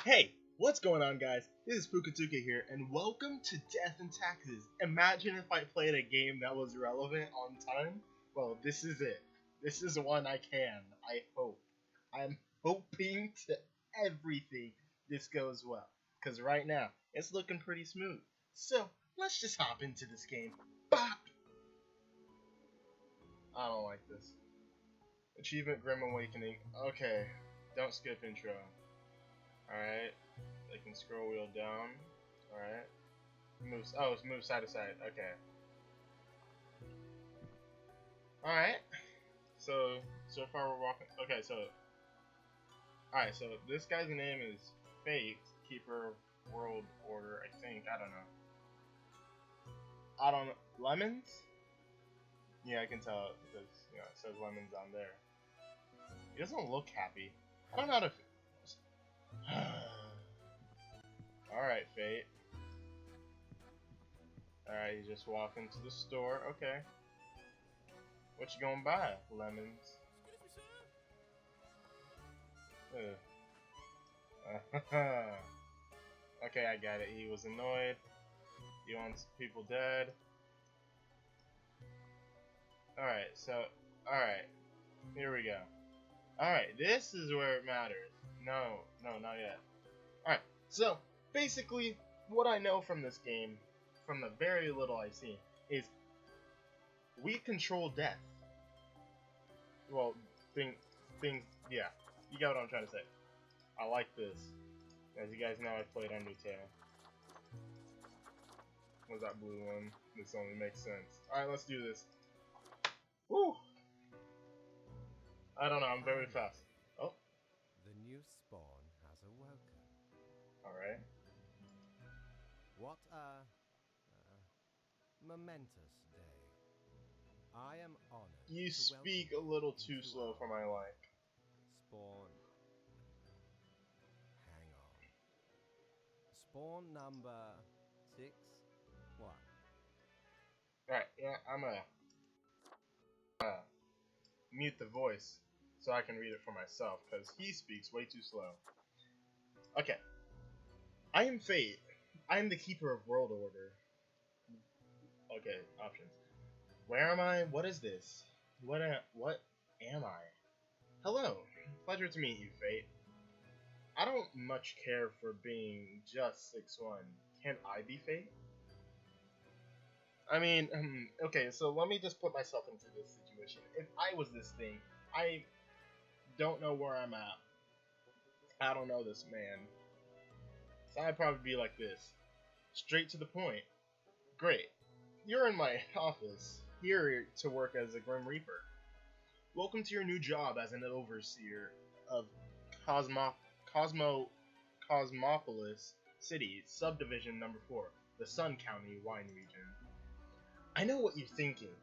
Hey, what's going on, guys? This is PukaTuka here, and welcome to Death and Taxes. Imagine if I played a game that was relevant on time. Well, this is it. This is one I can. I hope. I'm hoping to everything this goes well, because right now it's looking pretty smooth. So let's just hop into this game. Bop! I don't like this. Achievement Grim Awakening. Okay, don't skip intro. Alright. I can scroll wheel down. Alright. Moves. Oh, it's move side to side. Okay. Alright. So far we're walking. Okay, so. Alright, so this guy's name is Fate, Keeper of World Order, I think. I don't know. Lemons? Yeah, I can tell because, it says lemons on there. He doesn't look happy. I don't know how to. Alright, Fate. Alright, you just walk into the store. Okay. What you gonna buy? Lemons. Okay, I got it. He was annoyed. He wants people dead. Alright, so. Alright. Here we go. Alright, this is where it matters. No, not yet. Alright, so basically, what I know from this game, from the very little I've seen, is we control death. Well, things, yeah. You got what I'm trying to say. I like this. As you guys know, I've played Undertale. What's that blue one? This only makes sense. Alright, let's do this. Woo! I don't know, I'm very fast. Oh. The new spawn has awoken. Alright. What a momentous day. I am honored. You to speak a welcome little you too into slow our for my like. Spawn. Hang on. Spawn number 6-1. Alright, yeah, I'm gonna mute the voice so I can read it for myself, because he speaks way too slow. Okay. I am Fate. I am the Keeper of World Order. Okay, options. Where am I? What is this? What am I? Hello. Pleasure to meet you, Fate. I don't much care for being just 6'1". Can I be Fate? I mean, okay, so let me just put myself into this situation. If I was this thing, I don't know where I'm at. I don't know this man. So I'd probably be like this. Straight to the point. Great. You're in my office, here to work as a Grim Reaper. Welcome to your new job as an overseer of Cosmopolis City, Subdivision Number 4, the Sun County Wine Region. I know what you're thinking,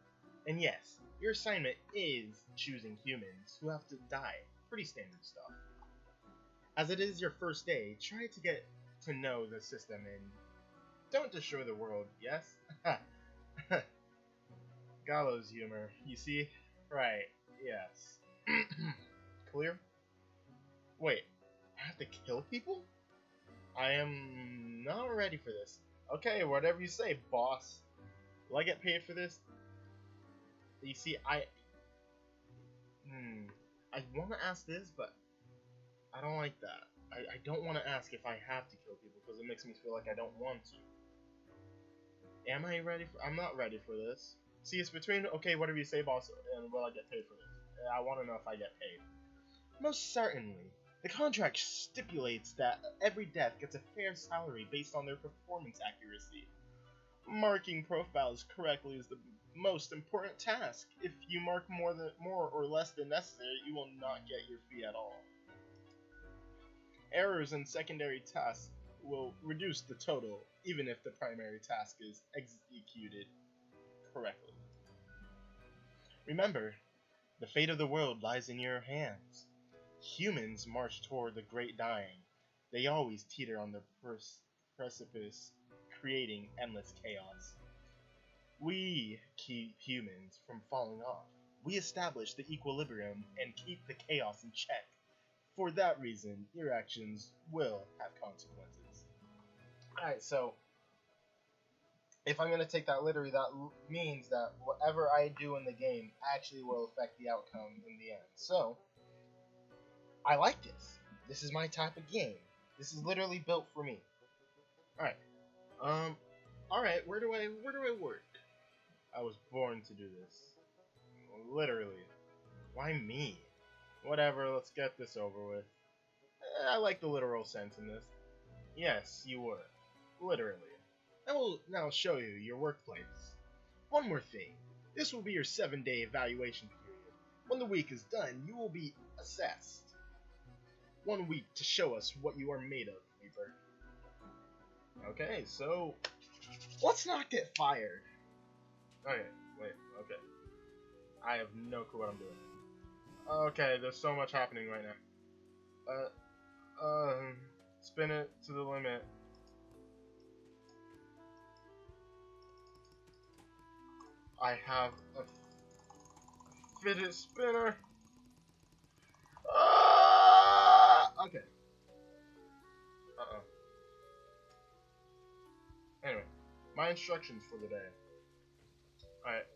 and yes, your assignment is choosing humans who have to die. Pretty standard stuff. As it is your first day, try to get to know the system and don't destroy the world, yes? Gallows humor, you see? Right, yes. Clear? Wait, I have to kill people? I am not ready for this. Okay, whatever you say, boss. Will I get paid for this? You see, I want to ask this, but I don't like that. I don't want to ask if I have to kill people, because it makes me feel like I don't want to. Am I ready for... I'm not ready for this. See, it's between, okay, whatever you say, boss, and will I get paid for this? I want to know if I get paid. Most certainly. The contract stipulates that every death gets a fair salary based on their performance accuracy. Marking profiles correctly is the most important task. If you mark more or less than necessary, you will not get your fee at all. Errors in secondary tasks will reduce the total, even if the primary task is executed correctly. Remember, the fate of the world lies in your hands. Humans march toward the great dying. They always teeter on the precipice, creating endless chaos. We keep humans from falling off. We establish the equilibrium and keep the chaos in check. For that reason, your actions will have consequences. Alright, so if I'm going to take that literally, that means that whatever I do in the game actually will affect the outcome in the end. So, I like this. This is my type of game. This is literally built for me. Alright. Alright, where do I work? I was born to do this. Literally. Why me? Whatever, let's get this over with. I like the literal sense in this. Yes, you were. Literally. I will now show you your workplace. One more thing. This will be your 7-day evaluation period. When the week is done, you will be assessed. 1 week to show us what you are made of, Reaper. Okay, so let's not get fired. Okay, wait, okay. I have no clue what I'm doing. Okay, there's so much happening right now. Spin it to the limit. I have a fidget spinner. Okay. Anyway, my instructions for the day. Alright.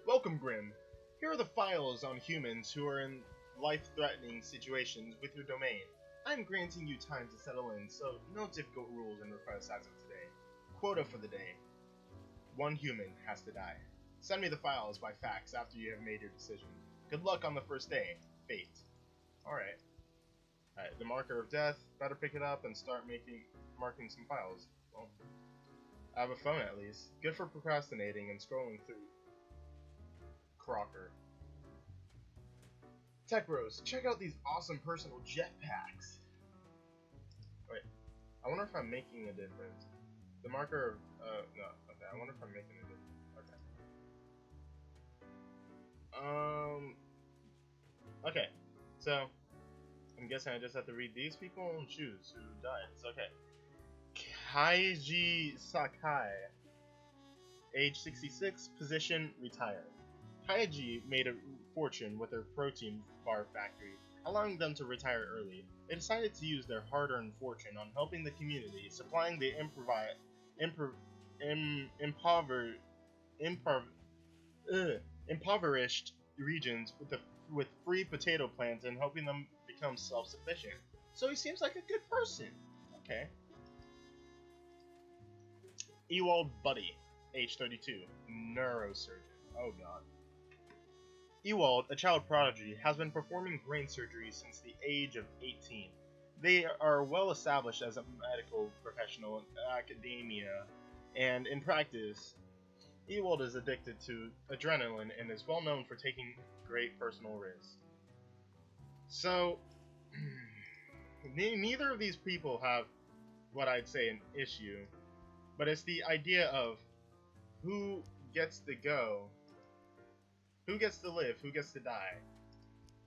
Welcome, Grim. Here are the files on humans who are in life-threatening situations with your domain. I'm granting you time to settle in, so no difficult rules and requests as of today. Quota for the day. 1 human has to die. Send me the files by fax after you have made your decision. Good luck on the first day. Fate. Alright. Alright, the marker of death. Better pick it up and start marking some files. Well, I have a phone at least. Good for procrastinating and scrolling through. Crocker. Tech Bros, check out these awesome personal jetpacks. Wait, I wonder if I'm making a difference. The marker of, no, okay, I wonder if I'm making a difference. Okay. Okay, so, I'm guessing I just have to read these people and choose who died. It's okay. Kaiji Sakai, age 66, position retired. Kaiji made a fortune with their protein bar factory, allowing them to retire early. They decided to use their hard-earned fortune on helping the community, supplying the impoverished regions with free potato plants and helping them become self-sufficient. So he seems like a good person. Okay. Ewald Buddy, age 32, neurosurgeon. Oh god. Ewald, a child prodigy, has been performing brain surgery since the age of 18. They are well established as a medical professional in academia, and in practice, Ewald is addicted to adrenaline and is well known for taking great personal risks. So, neither of these people have what I'd say an issue, but it's the idea of who gets to go, who gets to live, who gets to die.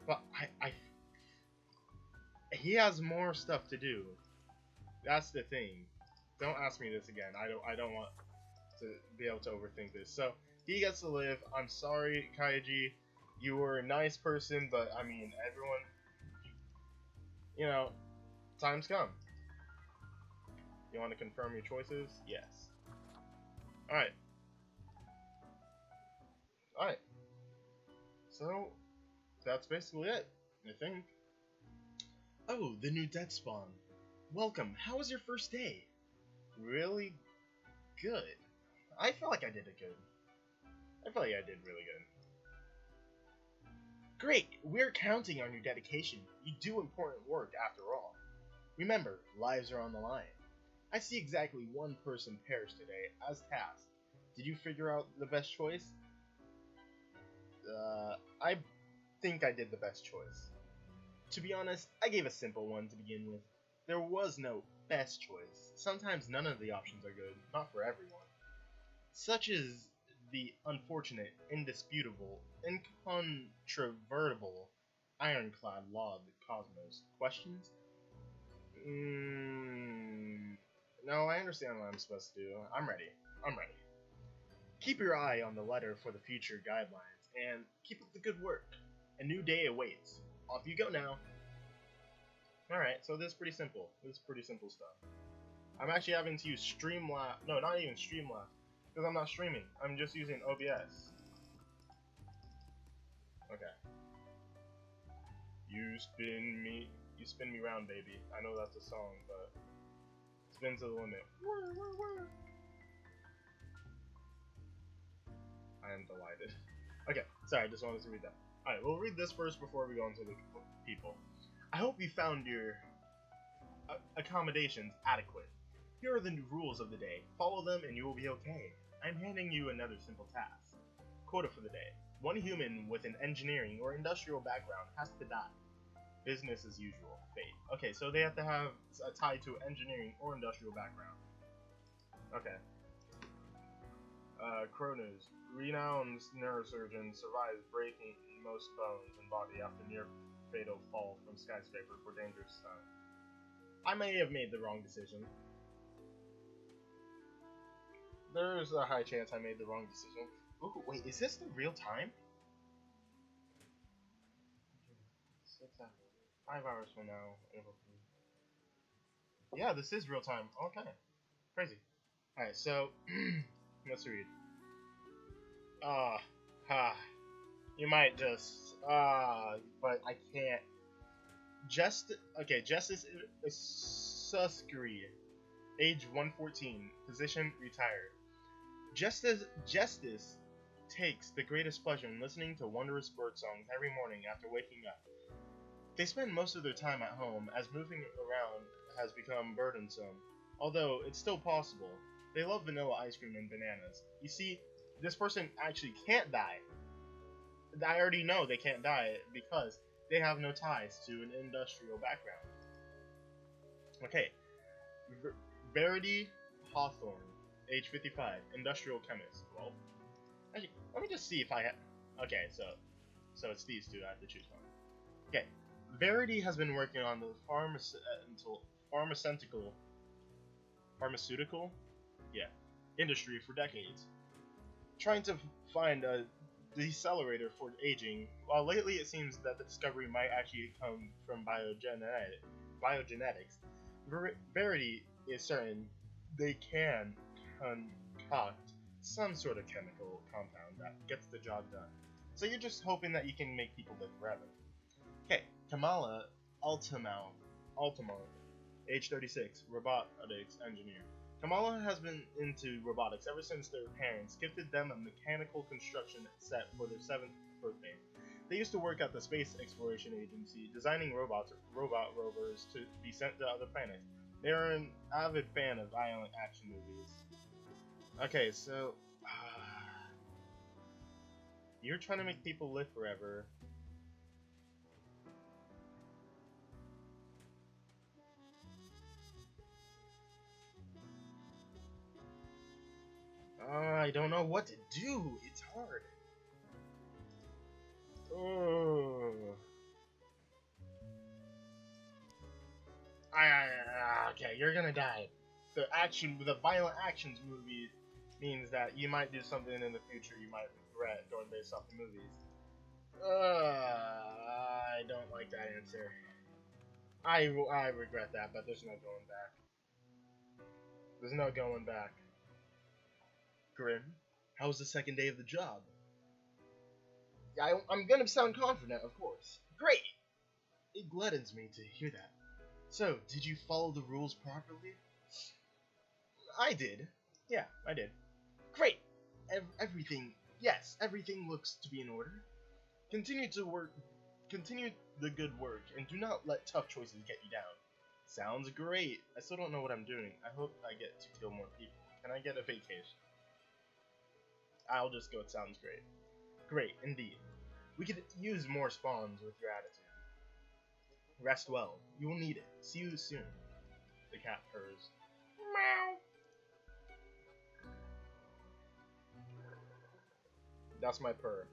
But he has more stuff to do. That's the thing. Don't ask me this again. I don't want to be able to overthink this. So he gets to live. I'm sorry, Kaiji. You were a nice person, but I mean, everyone, you know, time's come. You want to confirm your choices? Yes. Alright. Alright. So, that's basically it, I think. Oh, the new death spawn. Welcome. How was your first day? Really good. I feel like I did it good. I feel like I did really good. Great! We're counting on your dedication. You do important work after all. Remember, lives are on the line. I see exactly 1 person perish today, as tasked. Did you figure out the best choice? I think I did the best choice. To be honest, I gave a simple one to begin with. There was no best choice. Sometimes none of the options are good, not for everyone. Such is the unfortunate, indisputable, incontrovertible, ironclad law of the cosmos. Questions? No, I understand what I'm supposed to do. I'm ready. Keep your eye on the letter for the future guidelines. and keep up the good work. A new day awaits. Off you go now. Alright, so this is pretty simple. This is pretty simple stuff. I'm actually having to use Streamlabs. No, not even Streamlabs. Because I'm not streaming. I'm just using OBS. Okay. You spin me round, baby. I know that's a song, but spin to the limit. I am delighted. Okay, sorry, I just wanted to read that. Alright, we'll read this first before we go into the people. I hope you found your accommodations adequate. Here are the new rules of the day. Follow them and you will be okay. I'm handing you another simple task. Quota for the day. One human with an engineering or industrial background has to die. Business as usual. Fate. Okay, so they have to have a tie to engineering or industrial background. Okay. Kronos. Renowned neurosurgeon survives breaking most bones and body after near fatal fall from skyscraper for dangerous stunt. I may have made the wrong decision. There's a high chance I made the wrong decision. Ooh, wait, is this the real time? 5 hours from now. Yeah, this is real time. Okay. Crazy. Alright, so, let's read. You might just, but I can't. Okay, Justice Suskri, age 114, position retired. Justice takes the greatest pleasure in listening to wondrous bird songs every morning after waking up. They spend most of their time at home, as moving around has become burdensome, although it's still possible. They love vanilla ice cream and bananas. You see, this person actually can't die. I already know they can't die because they have no ties to an industrial background. Okay, Verity Hawthorne, age 55, industrial chemist. Well, actually, let me just see if I have. Okay, so it's these two I have to choose from. Okay, Verity has been working on the pharmaceutical, industry for decades, trying to find a decelerator for aging, while lately it seems that the discovery might actually come from biogenetics. Verity is certain they can concoct some sort of chemical compound that gets the job done. So you're just hoping that you can make people live forever. Okay, Kamala Altamont, age 36, robotics engineer. Kamala has been into robotics ever since their parents gifted them a mechanical construction set for their 7th birthday. They used to work at the Space Exploration Agency, designing robot rovers to be sent to other planets. They are an avid fan of violent action movies. Okay, so you're trying to make people live forever. I don't know what to do. It's hard. Okay, you're gonna die. The violent actions movie means that you might do something in the future you might regret going based off the movies. I don't like that answer. I regret that, but there's no going back. There's no going back. Grim, how was the second day of the job? I'm gonna sound confident, of course. Great! It gladdens me to hear that. So, did you follow the rules properly? I did. Yeah, I did. Great! Everything looks to be in order. Continue the good work, and do not let tough choices get you down. Sounds great. I still don't know what I'm doing. I hope I get to kill more people. Can I get a vacation? I'll just go, it sounds great. Great, indeed. We could use more spawns with your attitude. Rest well. You will need it. See you soon. The cat purrs. Meow. That's my purr.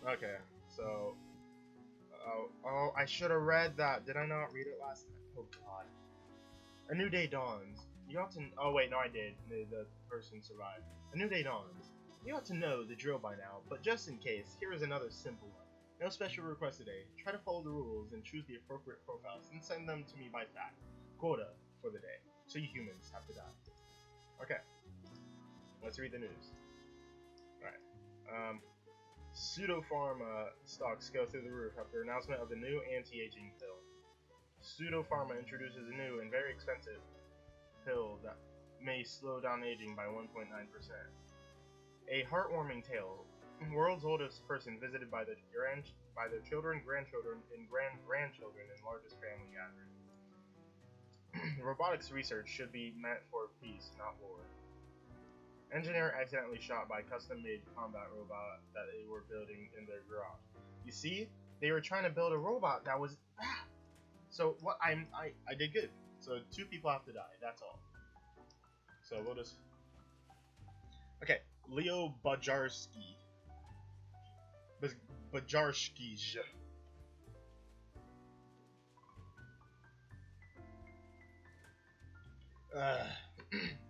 Okay, so... Oh, I should have read that. Did I not read it last night? Oh, God. A new day dawns. You often... Oh, wait, no, I did. The person survived. A new day dawns. You ought to know the drill by now, but just in case, here is another simple one. No special request today. Try to follow the rules and choose the appropriate profiles and send them to me by fax. Quota for the day. So you humans have to die. Okay. Let's read the news. Alright. Pseudopharma stocks go through the roof after announcement of the new anti-aging pill. Pseudopharma introduces a new and very expensive pill that may slow down aging by 1.9%. A heartwarming tale. World's oldest person visited by their children, grandchildren, and grandchildren in largest family gathering. Robotics research should be meant for peace, not war. Engineer accidentally shot by custom-made combat robot that they were building in their garage. You see, they were trying to build a robot that was bad. So what I did good. So 2 people have to die. That's all. So we'll just. Okay, Leo Bajarski. Bajarskij.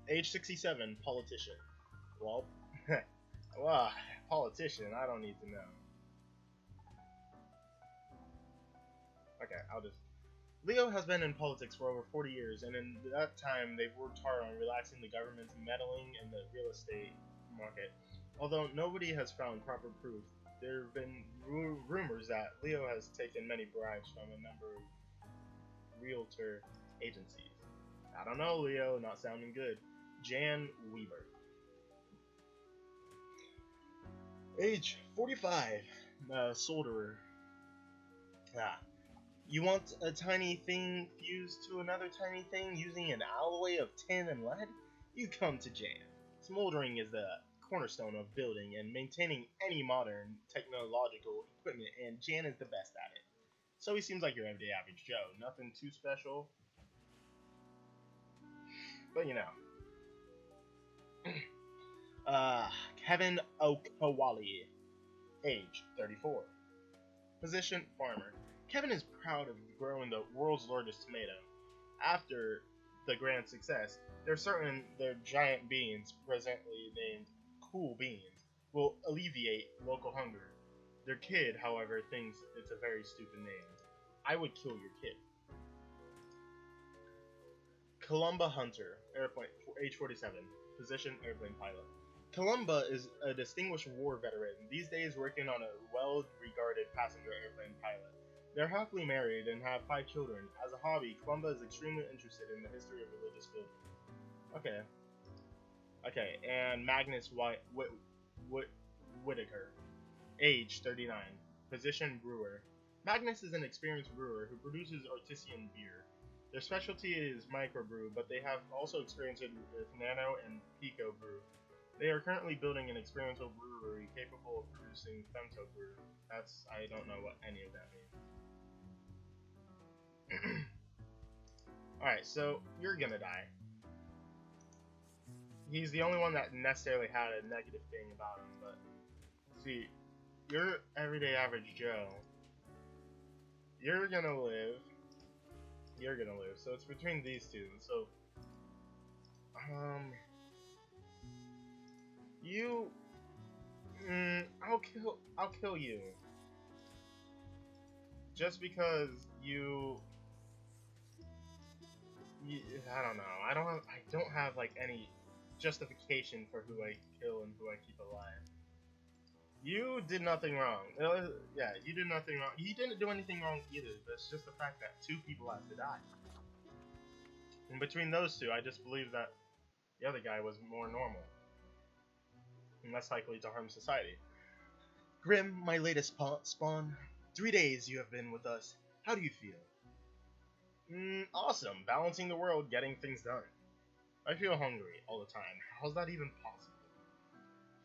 Age 67, politician. Well, well, politician, I don't need to know. Okay, I'll just. Leo has been in politics for over 40 years, and in that time they've worked hard on relaxing the government's meddling in the real estate market. Although nobody has found proper proof, there have been rumors that Leo has taken many bribes from a number of realtor agencies. I don't know, Leo, not sounding good. Jan Weber. Age 45, solderer. You want a tiny thing fused to another tiny thing using an alloy of tin and lead? You come to Jan. Smoldering is the cornerstone of building and maintaining any modern technological equipment, and Jan is the best at it. So he seems like your everyday average Joe. Nothing too special. But you know. Kevin Okawali. Age 34. Position farmer. Kevin is proud of growing the world's largest tomato. After the grand success, their giant beans, presently named Cool Beans, will alleviate local hunger. Their kid, however, thinks it's a very stupid name. I would kill your kid. Columba Hunter, airplane, age 47, position airplane pilot. Columba is a distinguished war veteran, these days working on a well-regarded passenger airplane pilot. They're happily married and have 5 children. As a hobby, Columba is extremely interested in the history of religious buildings. Okay. Okay, and Magnus Whitaker, age 39, position brewer. Magnus is an experienced brewer who produces artisan beer. Their specialty is microbrew, but they have also experience with nano and pico brew. They are currently building an experimental brewery capable of producing femto brew. I don't know what any of that means. Alright, so you're gonna die. He's the only one that necessarily had a negative thing about him, but see, you're everyday average Joe. You're gonna live. You're gonna live. So it's between these two. So you I'll kill you. Just because I don't know. I don't have like any justification for who I kill and who I keep alive. You did nothing wrong. Yeah, you did nothing wrong. He didn't do anything wrong either. But it's just the fact that 2 people have to die. And between those 2, I just believe that the other guy was more normal and less likely to harm society. Grim, my latest spawn. 3 days you have been with us. How do you feel? Awesome. Balancing the world, getting things done. I feel hungry all the time. How's that even possible?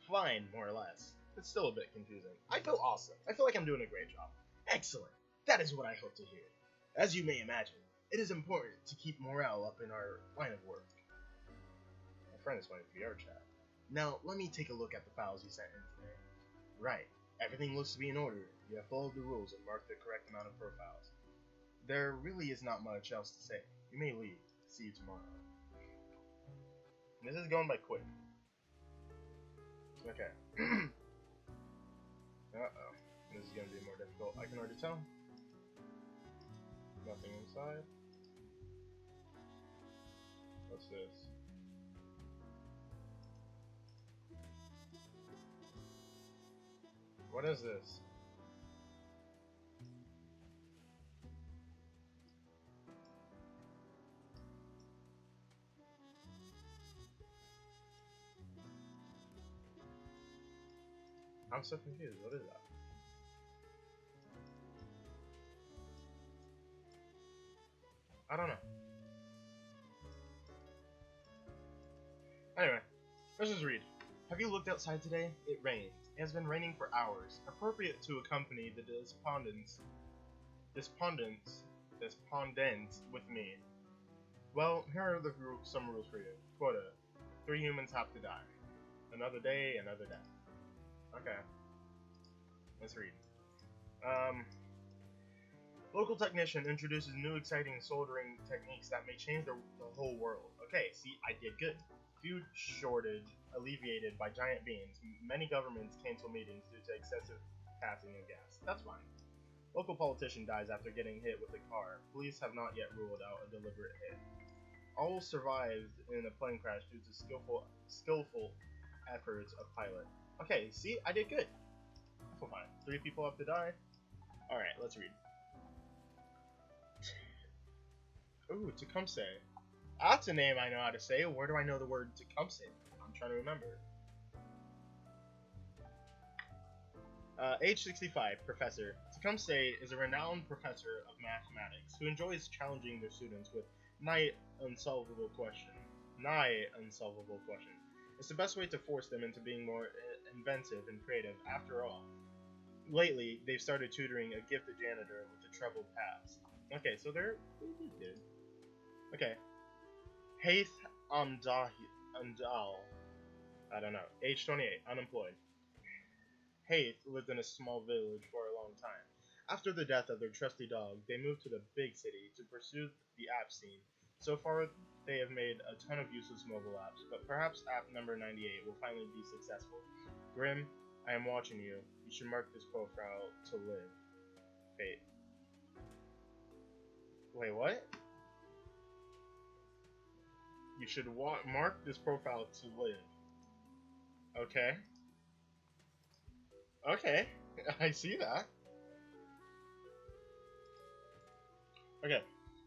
Fine, more or less. It's still a bit confusing. I feel awesome. I feel like I'm doing a great job. Excellent. That is what I hope to hear. As you may imagine, it is important to keep morale up in our line of work. My friend is wanting VR chat. Now, let me take a look at the files you sent in today. Right. Everything looks to be in order. You have followed the rules and marked the correct amount of profiles. There really is not much else to say. You may leave. See you tomorrow. This is going by quick. Okay. Uh-oh. This is gonna be more difficult. I can already tell. Nothing inside. What's this? What is this? I'm so confused. What is that? I don't know. Anyway, let's just read. Have you looked outside today? It rained. It has been raining for hours, appropriate to accompany the despondents with me. Well, here are some rules for you. Quota: 3 humans have to die. Another day, another day. Okay. Let's read. Local technician introduces new exciting soldering techniques that may change the whole world. Okay, see, I did good. Food shortage alleviated by giant beans. Many governments cancel meetings due to excessive passing of gas. That's fine. Local politician dies after getting hit with a car. Police have not yet ruled out a deliberate hit. All survived in a plane crash due to skillful efforts of pilot. Okay, see, I did good. I feel fine. 3 people have to die. Alright, let's read. Ooh, Tecumseh. That's a name I know how to say. Where do I know the word Tecumseh? I'm trying to remember. Age 65, professor. Tecumseh is a renowned professor of mathematics who enjoys challenging their students with nigh unsolvable questions. It's the best way to force them into being more inventive and creative. After all, lately they've started tutoring a gifted janitor with a troubled past. Okay, so they're pretty good. Okay. Haith Amdal. I don't know. Age 28, unemployed. Haith lived in a small village for a long time. After the death of their trusty dog, they moved to the big city to pursue the app scene. So far, they have made a ton of useless mobile apps, but perhaps app number 98 will finally be successful. Grim, I am watching you. You should mark this profile to live. Fate. Wait, what? You should mark this profile to live. Okay. Okay. I see that. Okay.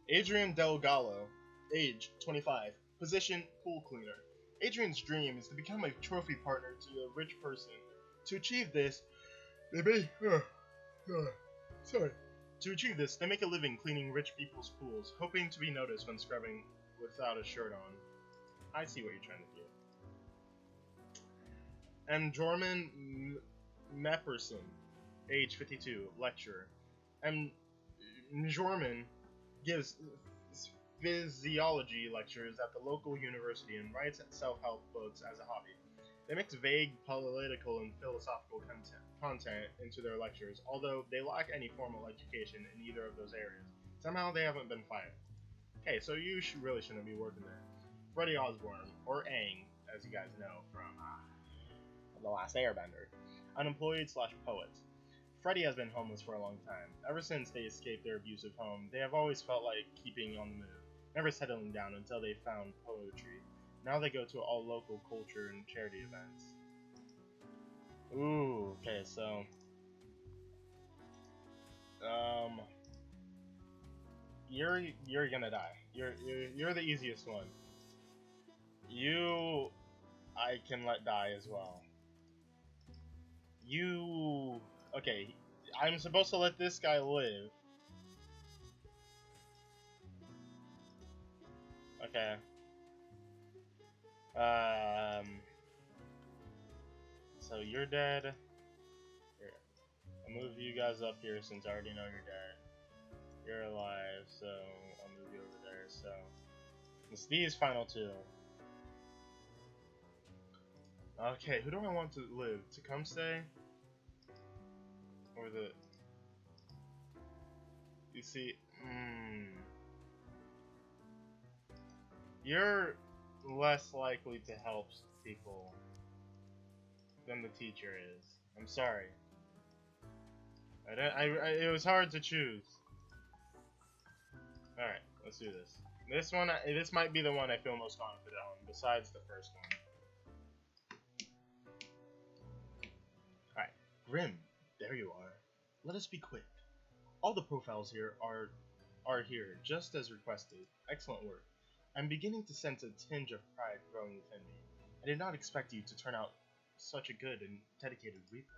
Adrian Del Gallo. Age 25. Position pool cleaner. Adrian's dream is to become a trophy partner to a rich person. To achieve this, they make they make a living cleaning rich people's pools, hoping to be noticed when scrubbing without a shirt on. I see what you're trying to do. And Jorman Mepperson, age 52, lecturer. And Jorman gives physiology lectures at the local university and writes self-help books as a hobby. They mix vague political and philosophical content into their lectures, although they lack any formal education in either of those areas. Somehow they haven't been fired. Hey, so you really shouldn't be working there. Freddie Osborne, or Aang, as you guys know from The Last Airbender, unemployed / poet. Freddie has been homeless for a long time. Ever since they escaped their abusive home, they have always felt like keeping on the move, never settling down until they found poetry. Now they go to all local culture and charity events. Ooh, okay, so you're gonna die. You're the easiest one. You I can let die as well. Okay, I'm supposed to let this guy live. Okay. So you're dead. Here, I'll move you guys up here since I already know you're dead. You're alive, so I'll move you over there. So it's these final 2. Okay, who do I want to live? Tecumseh? Or the... You see, you're less likely to help people. than the teacher is. I'm sorry. It was hard to choose. Alright, let's do this. This might be the one I feel most confident on, besides the first one. Alright, Grim, there you are. Let us be quick. All the profiles here are here, just as requested. Excellent work. I'm beginning to sense a tinge of pride growing within me. I did not expect you to turn out such a good and dedicated Reaper.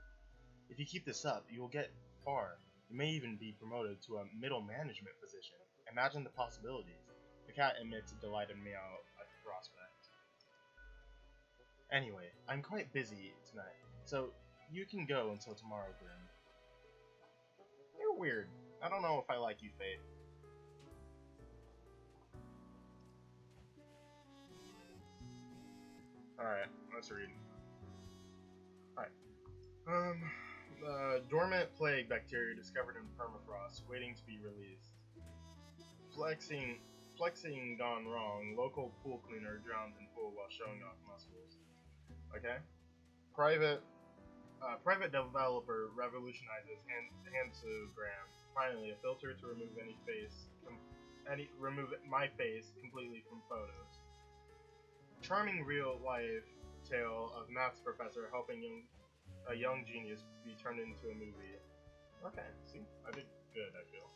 If you keep this up, you will get far. You may even be promoted to a middle management position. Imagine the possibilities. The cat emits a delighted meow at the prospect. Anyway, I'm quite busy tonight, so you can go until tomorrow, Grim. You're weird. I don't know if I like you, Faith. Alright, let's read. Alright. Dormant plague bacteria discovered in permafrost, waiting to be released. Flexing gone wrong. Local pool cleaner drowned in pool while showing off muscles. Okay. Private developer revolutionizes Handsogram. Finally, a filter to remove remove my face completely from photos. Charming real-life tale of maths professor helping a young genius be turned into a movie. Okay, see, I did good, I feel.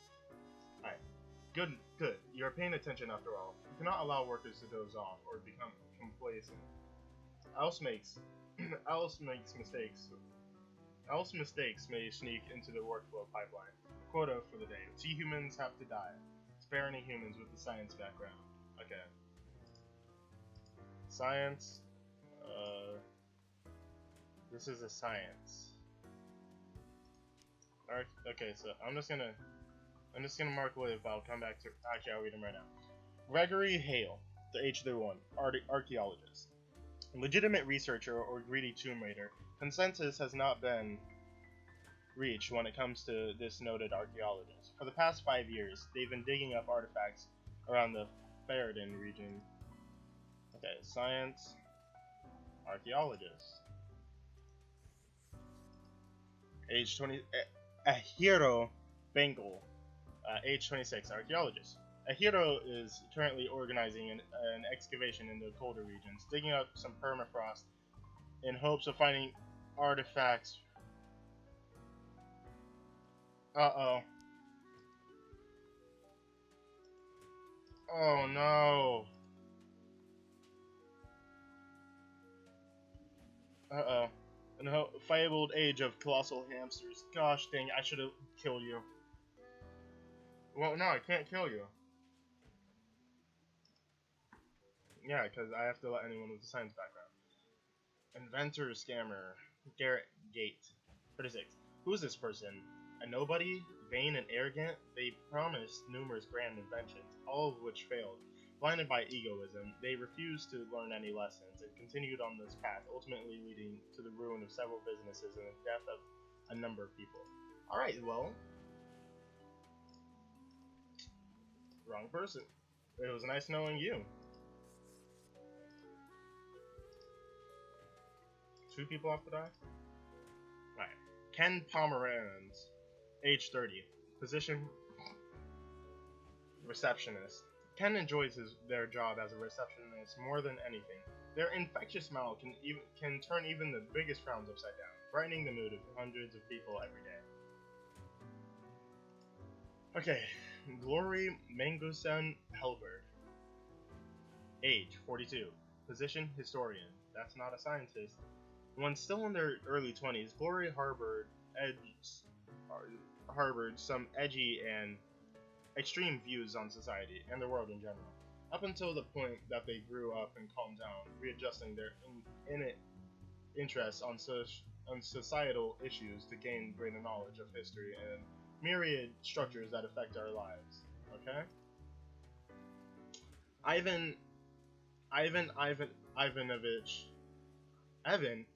Alright, good. You're paying attention after all. You cannot allow workers to doze off or become complacent. Else mistakes may sneak into the workflow pipeline. Quota for the day. 2 humans have to die. Spare any humans with a science background. Okay. Science. This is a science. Alright, okay, so I'm just gonna mark live, but I'll come back to, actually I'll read them right now. Gregory Hale, the H-1, archaeologist. Legitimate researcher or greedy tomb raider, consensus has not been reached when it comes to this noted archaeologist. For the past 5 years, they've been digging up artifacts around the Ferrodin region. Okay, science, archaeologist. Age 20, Ahiro Bengal, age 26, archaeologist. Ahiro is currently organizing an excavation in the colder regions, digging up some permafrost in hopes of finding artifacts. Uh-oh. Oh no. Uh-oh. In the fabled age of colossal hamsters. Gosh dang, I should have killed you. Well, no, I can't kill you. Yeah, because I have to let anyone with a science background. Inventor, scammer, Garrett Gate. 36. Who is this person? A nobody? Vain and arrogant? They promised numerous grand inventions, all of which failed. Blinded by egoism, they refused to learn any lessons and continued on this path, ultimately leading to the ruin of several businesses and the death of a number of people. Alright, well. Wrong person. It was nice knowing you. 2 people have to die? Alright. Ken Pomeranz, age 30. Position, receptionist. Ken enjoys their job as a receptionist more than anything. Their infectious smile can turn even the biggest frowns upside down, brightening the mood of hundreds of people every day. Okay, Glory Manguson Helberg. Age 42. Position, historian. That's not a scientist. When still in their early 20s, Glory harbored some edgy and extreme views on society and the world in general, up until the point that they grew up and calmed down, readjusting their innate interests on societal issues to gain greater knowledge of history and myriad structures that affect our lives. Okay? Ivanovich. Evan?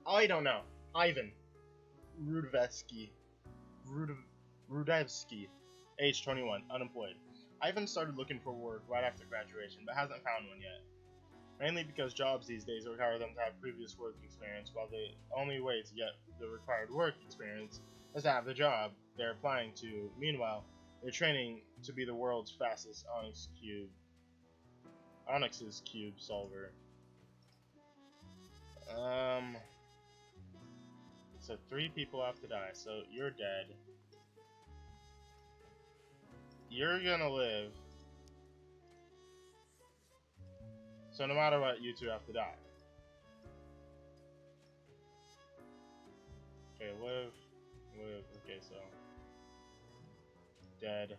I don't know. Ivan Rudevsky. Rudevsky. Age 21, unemployed. Ivan started looking for work right after graduation, but hasn't found one yet. Mainly because jobs these days require them to have previous work experience, while the only way to get the required work experience is to have the job they're applying to. Meanwhile, they're training to be the world's fastest Onyx's cube solver. So 3 people have to die, so you're dead. You're gonna live. So no matter what, you 2 have to die. Okay, live. Okay, so dead.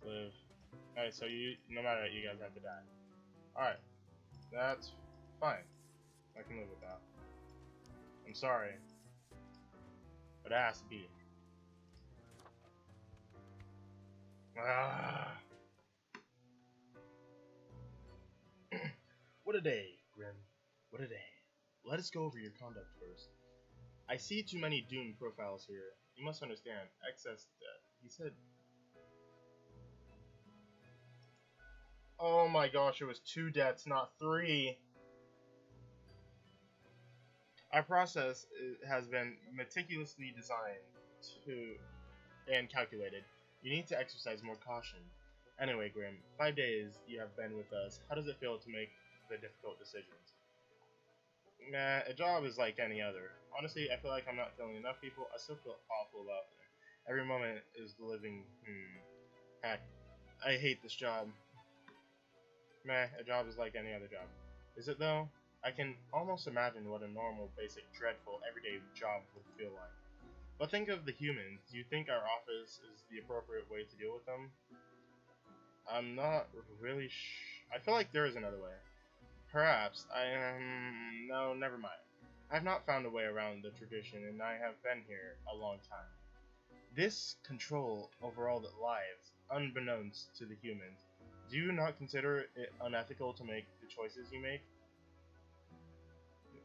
Live. Alright, so no matter what, you guys have to die. Alright, that's fine. I can live with that. I'm sorry, but it has to be. Ah. What a day, Grim. What a day. Let us go over your conduct first. I see too many doomed profiles here. You must understand, excess debt. He said... Oh my gosh, it was 2 deaths, not 3. Our process has been meticulously designed and calculated. You need to exercise more caution. Anyway, Grim, 5 days you have been with us. How does it feel to make the difficult decisions? Nah, a job is like any other. Honestly, I feel like I'm not killing enough people. I still feel awful about it. Every moment is living. Heck, I hate this job. Meh, a job is like any other job. Is it though? I can almost imagine what a normal, basic, dreadful, everyday job would feel like. But think of the humans. Do you think our office is the appropriate way to deal with them? I'm not really I feel like there is another way. Perhaps. No, never mind. I've not found a way around the tradition, and I have been here a long time. This control over all the lives, unbeknownst to the humans, do you not consider it unethical to make the choices you make?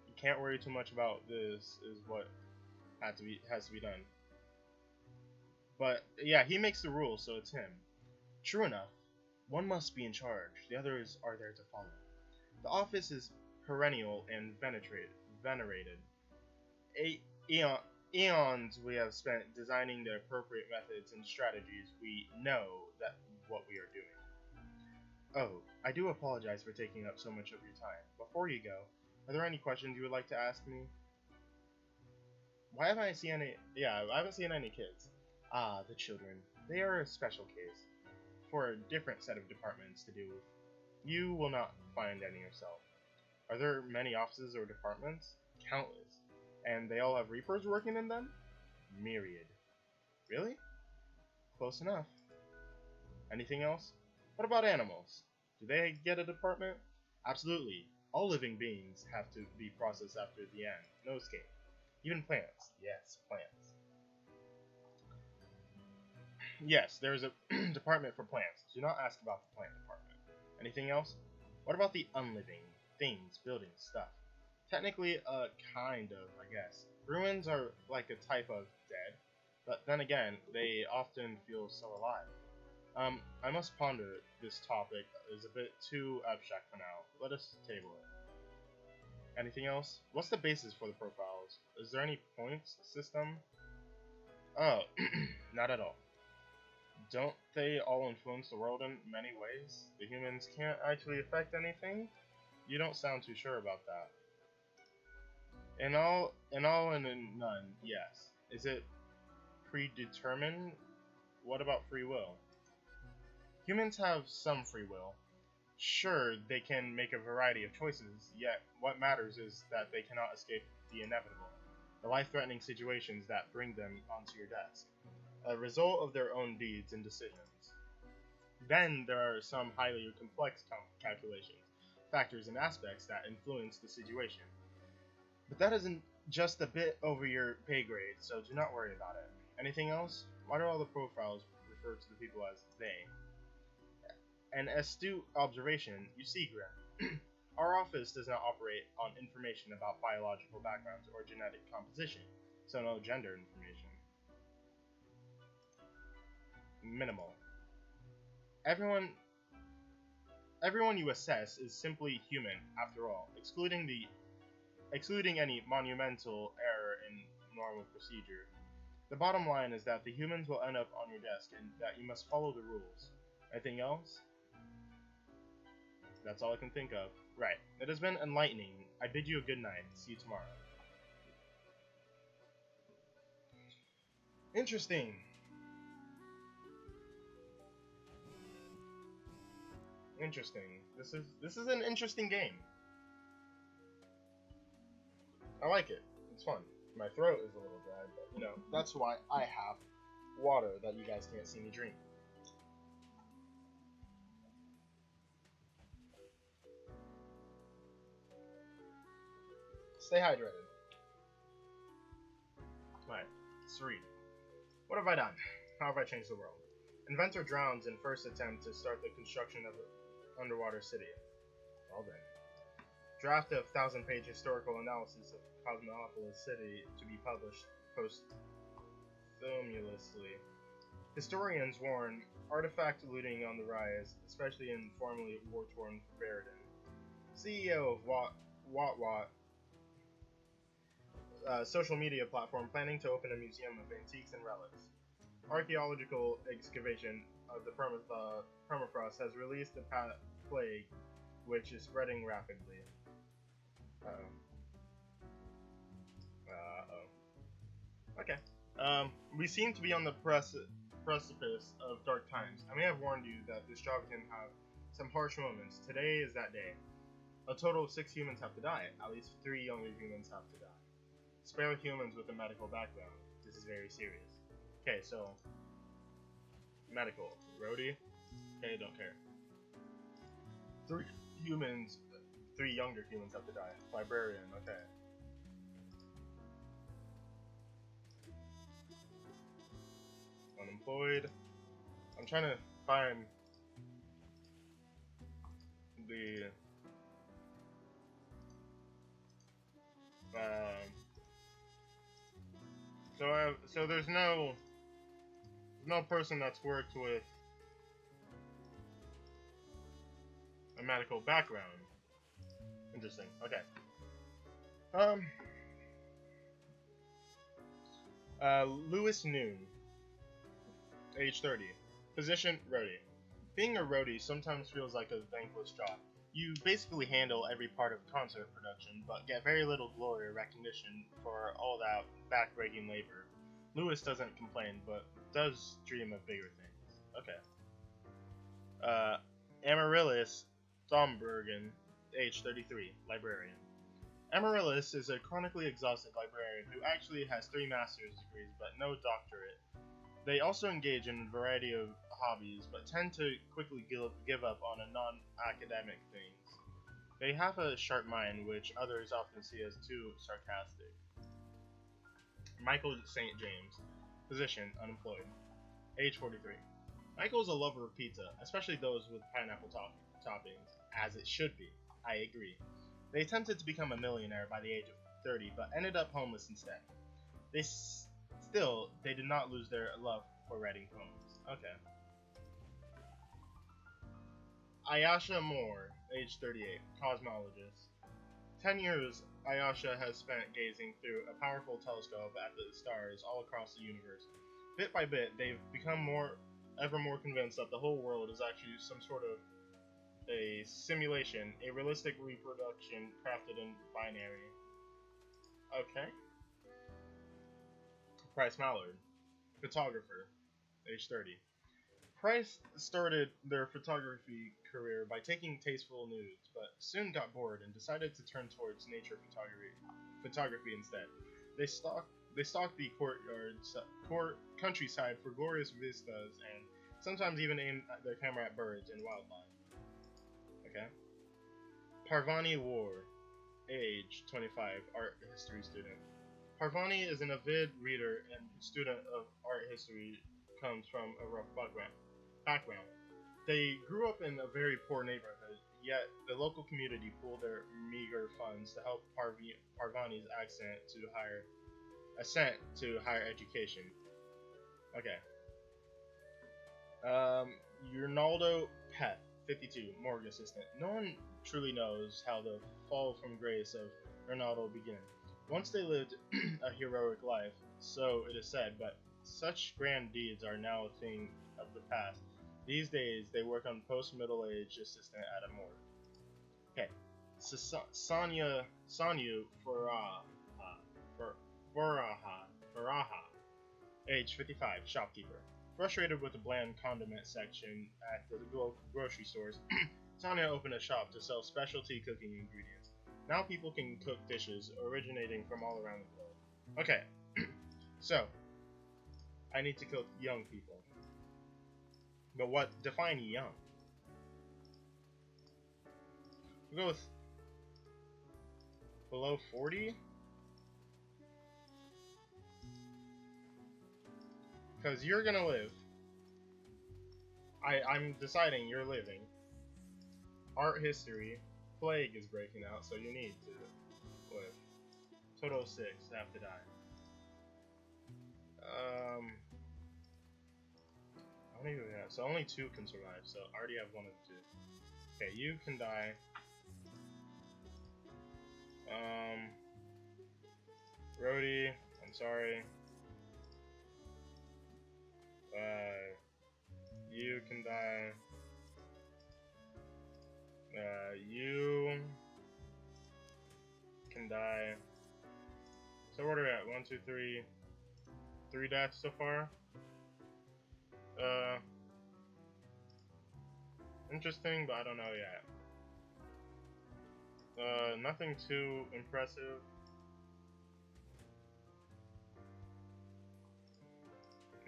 You can't worry too much about this, is what has to be done. But yeah, he makes the rules, so it's him. True enough. One must be in charge. The others are there to follow. The office is perennial and venerated. Eons we have spent designing the appropriate methods and strategies. We know that what we are doing. Oh, I do apologize for taking up so much of your time. Before you go, are there any questions you would like to ask me? Why haven't I seen any? Yeah, I haven't seen any kids. Ah, the children. They are a special case, for a different set of departments to deal with. You will not find any yourself. Are there many offices or departments? Countless. And they all have Reapers working in them? Myriad. Really? Close enough. Anything else? What about animals? Do they get a department? Absolutely. All living beings have to be processed after the end. No escape. Even plants. Yes, plants. Yes, there is a department for plants. Do not ask about the plant department. Anything else? What about the unliving? Things, buildings, stuff. Technically, kind of, I guess. Ruins are like a type of dead, but then again, they often feel so alive. I must ponder this topic. Is a bit too abstract for now. Let us table it. Anything else? What's the basis for the profiles? Is there any points system? Oh, not at all. Don't they all influence the world in many ways? The humans can't actually affect anything? You don't sound too sure about that. In all and in none, yes. Is it predetermined? What about free will? Humans have some free will. Sure, they can make a variety of choices, yet what matters is that they cannot escape the inevitable, the life-threatening situations that bring them onto your desk, a result of their own deeds and decisions. Then there are some highly complex calculations, factors and aspects that influence the situation. But that isn't just a bit over your pay grade, so do not worry about it. Anything else? Why do all the profiles refer to the people as they? An astute observation, you see, Grim. Our office does not operate on information about biological backgrounds or genetic composition, so no gender information. Minimal. Everyone Everyone you assess is simply human, after all, excluding any monumental error in normal procedure. The bottom line is that the humans will end up on your desk and that you must follow the rules. Anything else? That's all I can think of. Right. It has been enlightening. I bid you a good night. See you tomorrow. Interesting. Interesting. This is an interesting game. I like it. It's fun. My throat is a little dry, but you know, that's why I have water that you guys can't see me drink. Stay hydrated. Alright, let's read. What have I done? How have I changed the world? Inventor drowns in first attempt to start the construction of an underwater city. Well then. Draft of 1,000-page historical analysis of Cosmopolis City to be published posthumously. Historians warn artifact looting on the rise, especially in formerly war-torn Beridan. CEO of Wat, social media platform planning to open a museum of antiques and relics. Archaeological excavation of the permafrost has released the plague, which is spreading rapidly. Okay. We seem to be on the precipice of dark times. I may have warned you that this job can have some harsh moments. Today is that day. A total of 6 humans have to die. At least 3 younger humans have to die. Spare humans with a medical background. This is very serious. Okay, so medical. Roadie? Okay, don't care. 3 humans, 3 younger humans have to die. Librarian, okay. Unemployed. I'm trying to find the so there's no person that's worked with a medical background. Interesting. Okay. Lewis Noon, age 30. Position, roadie. Being a roadie sometimes feels like a thankless job. You basically handle every part of concert production, but get very little glory or recognition for all that back-breaking labor. Lewis doesn't complain, but does dream of bigger things. Okay. Amaryllis Dombergen, age 33, librarian. Amaryllis is a chronically exhausted librarian who actually has 3 master's degrees, but no doctorate. They also engage in a variety of hobbies, but tend to quickly give up on a non-academic things. They have a sharp mind, which others often see as too sarcastic. Michael St. James, position, unemployed, age 43. Michael is a lover of pizza, especially those with pineapple toppings, as it should be. I agree. They attempted to become a millionaire by the age of 30, but ended up homeless instead. They did not lose their love for writing poems. Okay. Ayasha Moore, age 38, cosmologist. 10 years Ayasha has spent gazing through a powerful telescope at the stars all across the universe. Bit by bit, they've become ever more convinced that the whole world is actually some sort of a simulation, a realistic reproduction crafted in binary. Okay. Price Mallard, photographer, age 30. Price started their photography career by taking tasteful nudes, but soon got bored and decided to turn towards nature photography instead. They stalked the countryside for glorious vistas and sometimes even aimed their camera at birds and wildlife. Okay. Parvani War, age 25, art history student. Parvani is an avid reader and student of art history, comes from a rough background. They grew up in a very poor neighborhood, yet the local community pooled their meager funds to help Parvani's ascent to higher education. Okay. Ronaldo Peth, 52, morgue assistant. No one truly knows how the fall from grace of Ronaldo began. Once they lived a heroic life, so it is said, but such grand deeds are now a thing of the past. These days, they work on post-middle-age assistant at a morgue. Okay, so Sanyu Faraha, age 55, shopkeeper. Frustrated with the bland condiment section at the grocery stores, Tanya opened a shop to sell specialty cooking ingredients. Now people can cook dishes originating from all around the globe. Okay, so I need to cook young people. But what define young? We'll go with below 40? Because you're gonna live. I'm deciding you're living. Art history. Plague is breaking out, so you need to live. Total of 6 have to die. I don't even have, so only 2 can survive, so I already have 1 of the 2. Okay, you can die. Rhodey, I'm sorry. You can die. You can die. So what are we at? 1, 2, 3. 3 deaths so far. Interesting, but I don't know yet. Nothing too impressive.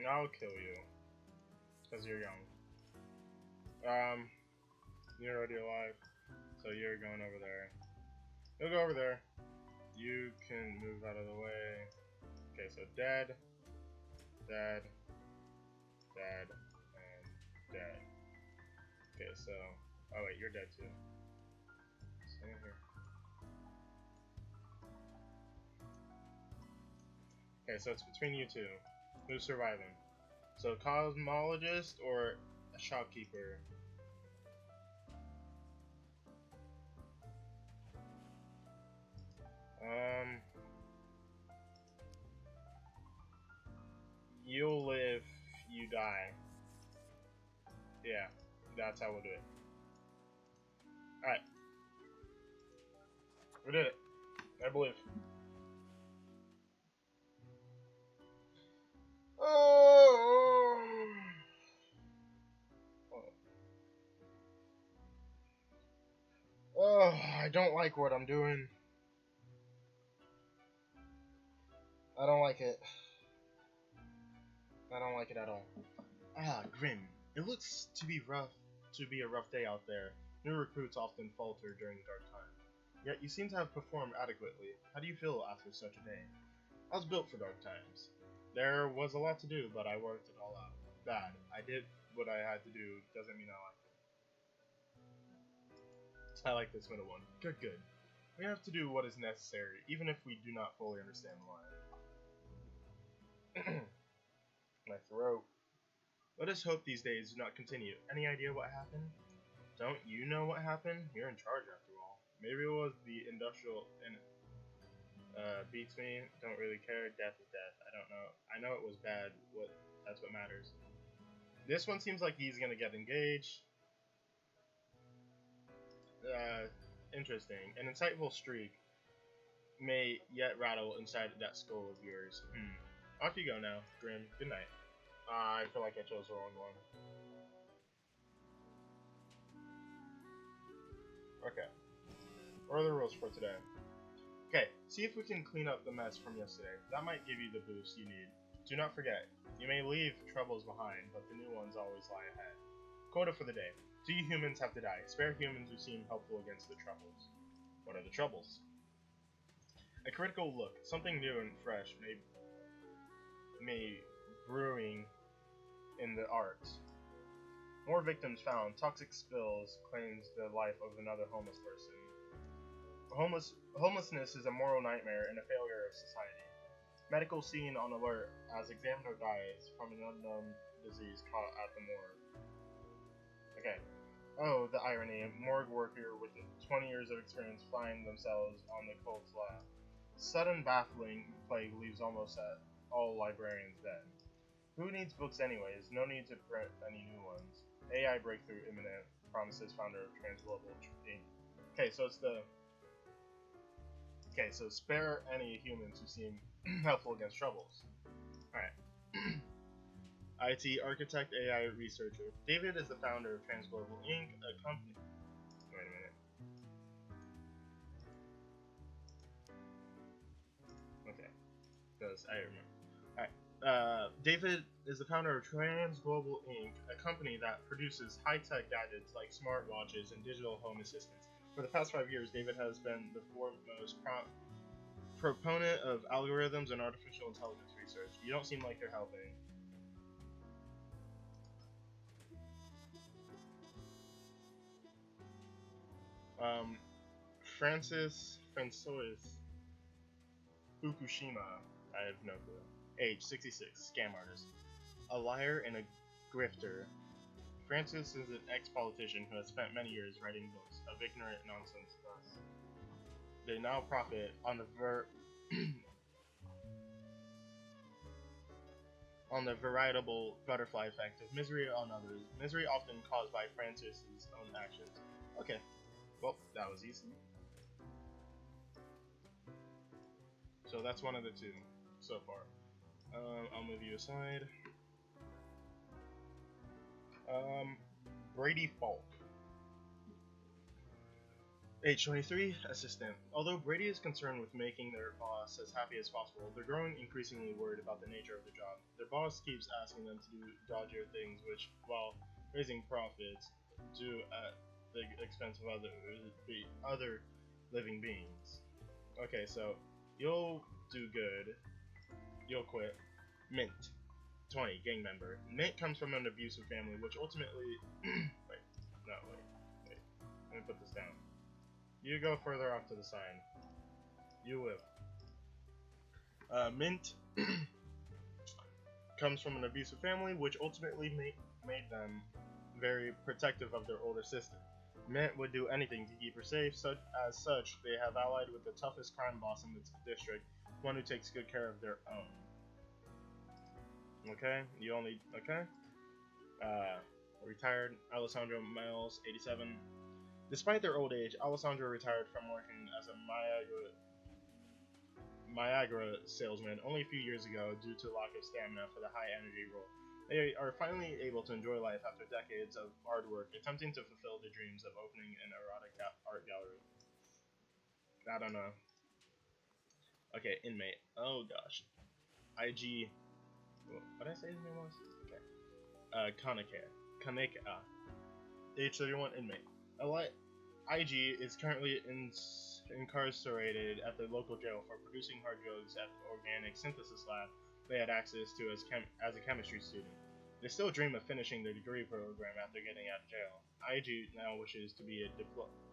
I'll kill you. Because you're young. You're already alive. So you're going over there. You'll go over there. You can move out of the way. Okay, so dead. Dead. Dead. And dead. Okay, so... Oh wait, you're dead too. Stay in here. Okay, so it's between you two. Who's surviving? So, cosmologist or a shopkeeper? You'll live, you die. Yeah, that's how we'll do it. Alright. We did it. I believe. Oh, I don't like what I'm doing. I don't like it. I don't like it at all. Ah, grim. It looks to be a rough day out there. New recruits often falter during dark times. Yet you seem to have performed adequately. How do you feel after such a day? I was built for dark times. There was a lot to do, but I worked it all out. Bad. I did what I had to do, doesn't mean I liked it. I like this middle one. Good, good. We have to do what is necessary, even if we do not fully understand why. My throat. Let us hope these days do not continue. Any idea what happened? Don't you know what happened? You're in charge after all. Maybe it was the industrial beats me. Don't really care. Death is death. I don't know. I know it was bad. That's what matters. This one seems like he's gonna get engaged. Interesting. An insightful streak may yet rattle inside that skull of yours. Off you go now, Grim. Good night. I feel like I chose the wrong one. Okay. What are the rules for today? Okay, see if we can clean up the mess from yesterday. That might give you the boost you need. Do not forget, you may leave troubles behind, but the new ones always lie ahead. Quota for the day. 2 humans have to die. Spare humans who seem helpful against the troubles. What are the troubles? A critical look. Something new and fresh may brewing in the arts. More victims found. Toxic spills claims the life of another homeless person. Homelessness is a moral nightmare and a failure of society. Medical scene on alert as examiner dies from an unknown disease caught at the morgue. Okay. Oh, the irony. A morgue worker with 20 years of experience find themselves on the cold slab. Sudden baffling plague leaves almost all librarians dead. Who needs books anyways? No need to print any new ones. AI breakthrough imminent, promises founder of Transglobal Inc. Okay, so it's the... Okay, so spare any humans who seem helpful against troubles. Alright. IT architect, AI researcher. David is the founder of Transglobal Inc., a company... Wait a minute. Okay, because I remember. Alright. David is the founder of Transglobal Inc., a company that produces high-tech gadgets like smartwatches and digital home assistants. For the past 5 years, David has been the foremost proponent of algorithms and artificial intelligence research. You don't seem like you're helping. Francois Fukushima. I have no clue. Age 66, scam artist. A liar and a grifter. Francis is an ex-politician who has spent many years writing books of ignorant nonsense. They now profit on the on the veritable butterfly effect of misery on others. Misery often caused by Francis's own actions. Okay, well, that was easy. So that's one of the two so far. I'll move you aside. Brady Falk. Age 23, assistant. Although Brady is concerned with making their boss as happy as possible, they're growing increasingly worried about the nature of the job. Their boss keeps asking them to do dodgier things, which, while raising profits, do at the expense of other living beings. Okay, so you'll do good. You'll quit. Mint. 20, gang member. Mint comes from an abusive family, which ultimately... wait. Let me put this down. You go further off to the side. You will. Mint comes from an abusive family, which ultimately made them very protective of their older sister. Mint would do anything to keep her safe, as such, they have allied with the toughest crime boss in the district, one who takes good care of their own. Okay, okay? Retired, Alessandro Miles, 87. Despite their old age, Alessandro retired from working as a Niagara salesman only a few years ago due to lack of stamina for the high energy role. They are finally able to enjoy life after decades of hard work, attempting to fulfill their dreams of opening an erotic art gallery. I don't know. Okay, inmate. Oh gosh. IG. What did I say his name was? Okay. Kaneka. Age 31, inmate. IG is currently incarcerated at the local jail for producing hard drugs at the organic synthesis lab they had access to as a chemistry student. They still dream of finishing their degree program after getting out of jail. IG now wishes to be a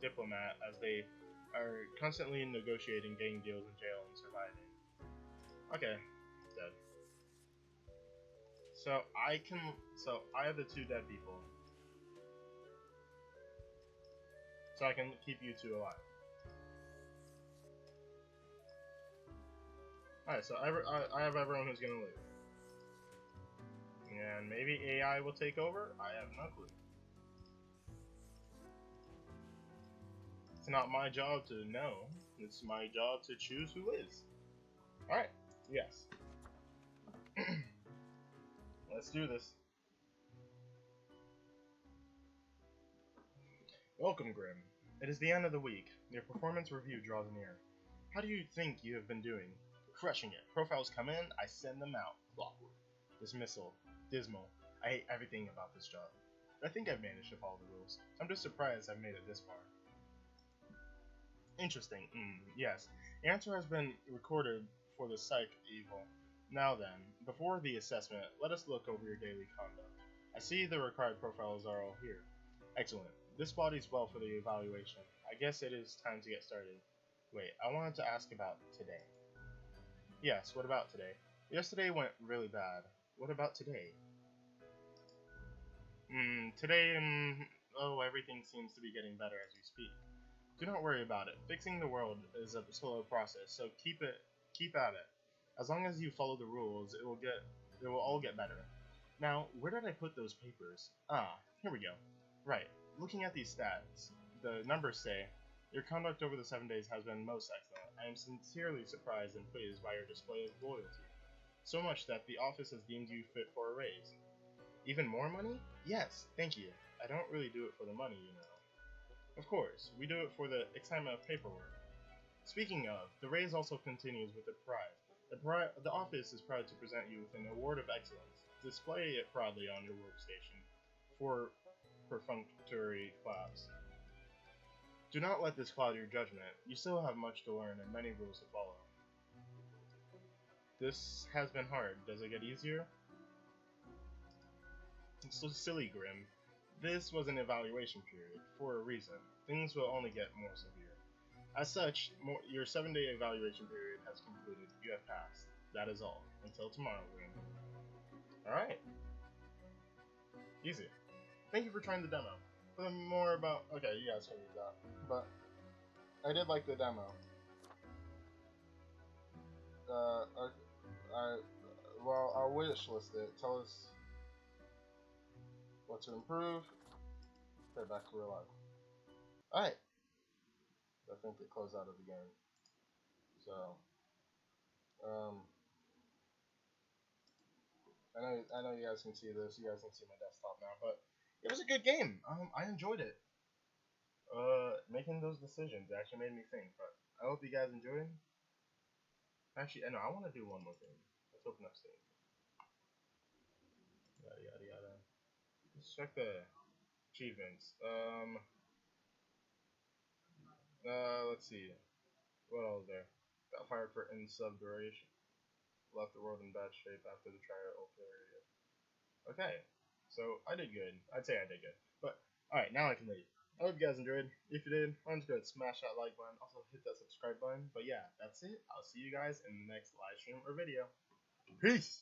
diplomat as they are constantly negotiating getting deals in jail and surviving. Okay, dead. So I have the two dead people. So I can keep you two alive. Alright, so I have everyone who's gonna live. And maybe AI will take over? I have no clue. It's not my job to know. It's my job to choose who is. Alright, yes. Let's do this. Welcome, Grim. It is the end of the week. Your performance review draws near. How do you think you have been doing? Crushing it. Profiles come in, I send them out. Clockwork. Dismissal. Dismal. I hate everything about this job. I think I've managed to follow the rules. I'm just surprised I've made it this far. Interesting. Yes. The answer has been recorded for the psych evil. Now then, before the assessment, let us look over your daily conduct. I see the required profiles are all here. Excellent. This bodes well for the evaluation. I guess it is time to get started. Wait, I wanted to ask about today. Yes, what about today? Yesterday went really bad. What about today? although everything seems to be getting better as we speak. Do not worry about it. Fixing the world is a slow process, so keep at it. As long as you follow the rules, it will all get better. Now, where did I put those papers? Ah, here we go. Right. Looking at these stats, the numbers say, your conduct over the 7 days has been most excellent. I am sincerely surprised and pleased by your display of loyalty. So much that the office has deemed you fit for a raise. Even more money? Yes, thank you. I don't really do it for the money, you know. Of course, we do it for the excitement of paperwork. Speaking of, the raise also continues with the prize. The office is proud to present you with an award of excellence. Display it proudly on your workstation for perfunctory claps. Do not let this cloud your judgment. You still have much to learn and many rules to follow. This has been hard. Does it get easier? It's so silly, Grim. This was an evaluation period, for a reason. Things will only get more severe. As such, your 7-day evaluation period has concluded. You have passed. That is all. Until tomorrow, Grim. Alright. Easy. Thank you for trying the demo. For more about... Okay, you guys can read that. But I did like the demo. Well, I'll wish list it. Tell us what to improve. Okay, back to real life. Alright. I think it closed out of the game. So, I know you guys can see this. You guys can see my desktop now, but it was a good game. I enjoyed it. Making those decisions actually made me think. But I hope you guys enjoyed. Actually, no, I want to do one more thing. Let's open up Steam. Yada yada yada. Let's check the achievements. Let's see. What else there? Got fired for insubordination. Left the world in bad shape after the trial period. Okay, so I did good. I'd say I did good. But alright, now I can leave. I hope you guys enjoyed. If you did, why don't you go ahead and smash that like button. Also hit that subscribe button. But yeah, that's it. I'll see you guys in the next live stream or video. Peace!